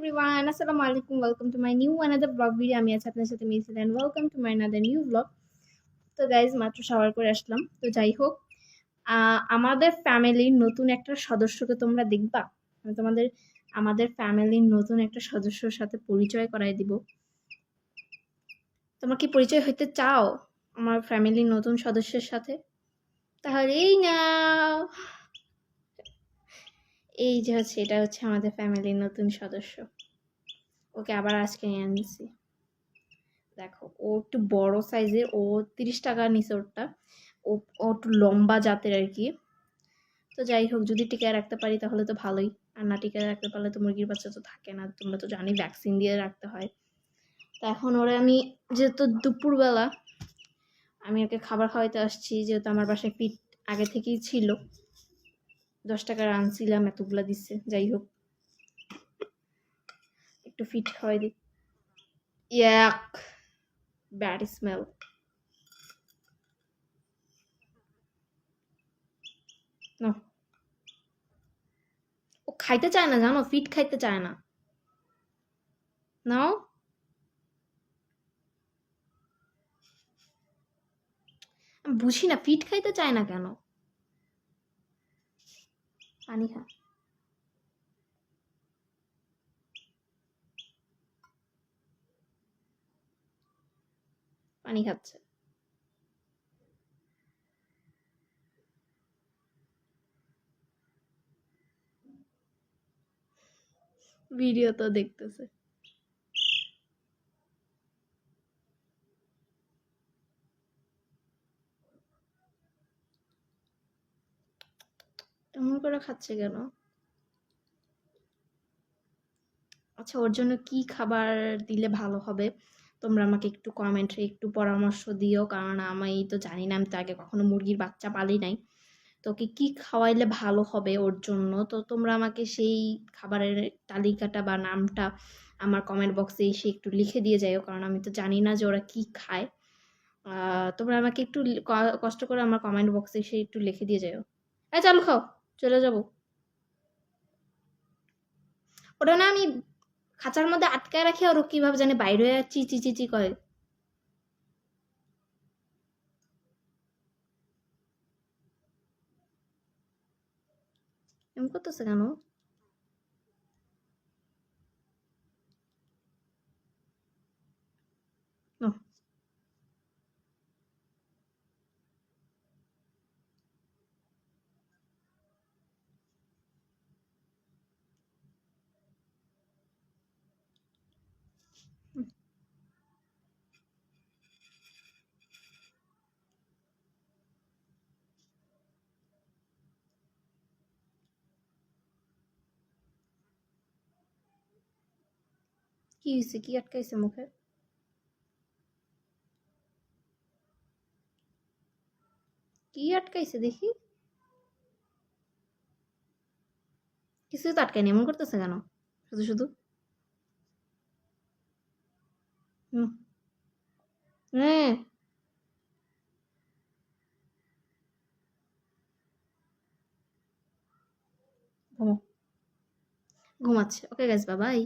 everyone, assalamu alaikum. Welcome to my new another vlog video. আমি আছি আপনার সাথে মিছিল and welcome to my another new vlog. তো গাইজ মাত্র শাওয়ার করে আসলাম। তো যাই হোক, আমাদের ফ্যামিলির নতুন একটা সদস্যকে তোমরা দেখবা। আমি আমাদের ফ্যামিলির নতুন একটা সদস্যর সাথে পরিচয় করাই দিব। তোমরা কি পরিচয় হইতে চাও আমার ফ্যামিলির নতুন সদস্যের সাথে? তাহলে এই নাও, এই যে এটা হচ্ছে আমাদের ফ্যামিলির নতুন সদস্য। ওকে আবার আজকে নিয়ে আনছি। দেখো, ও একটু বড় সাইজের, ও 30 টাকা নিচে ওরটা। ও একটু লম্বা জাতের আর কি। তো যাই হোক, যদি টিকায় রাখতে পারি তাহলে তো ভালোই, আর না টিকায় রাখতে পারলে তো মুরগির বাচ্চা তো থাকে না, তোমরা তো জানি ভ্যাকসিন দিয়ে রাখতে হয়। তো এখন ওরে আমি যেহেতু দুপুরবেলা আমি ওকে খাবার খাওয়াইতে আসছি, যেহেতু আমার বাসায় ফিট আগে থেকেই ছিল, 10 টাকার আনছিলাম, এতগুলা দিচ্ছে। যাই হোক, একটু ফিট খাওয়াই দিই। ইয়াক, ব্যাড স্মেল। না, ও খাইতে চায় না জানো, ফিট খাইতে চায় না। নাও, আমি বুঝি না ফিট খাইতে চায় না কেন। পানি খা, পানি খাচ্ছে। ভিডিও তো দেখতেছে। এমন করে খাচ্ছে কেন? আচ্ছা, ওর জন্য কি খাবার দিলে ভালো হবে তোমরা আমাকে একটু কমেন্টে একটু পরামর্শ দিও, কারণ আমি তো জানি না, আমি তো আগে কখনো মুরগির বাচ্চা পালি নাই। তো ওকে কি খাওয়াইলে ভালো হবে ওর জন্য, তো তোমরা আমাকে সেই খাবারের তালিকাটা বা নামটা আমার কমেন্ট বক্সে এসে একটু লিখে দিয়ে যাও, কারণ আমি তো জানি না যে ওরা কি খায়। তোমরা আমাকে একটু কষ্ট করে আমার কমেন্ট বক্সে এসে একটু লিখে দিয়ে যাও। চালু খাও, চলে যাব। ওটা না আমি খাঁচার মধ্যে আটকায় রাখি, আর ও কিভাবে জানে বাইরে চি চি চি চি করে। এমন করতেছে কেন? ও, কি হয়েছে? কি আটকাইছে মুখে? কি আটকাইছে দেখি? কিছুই তো আটকায়নি, এমন করতেছে কেন শুধু শুধু? হ্যাঁ, ঘুমাচ্ছে। Okay guys, bye bye.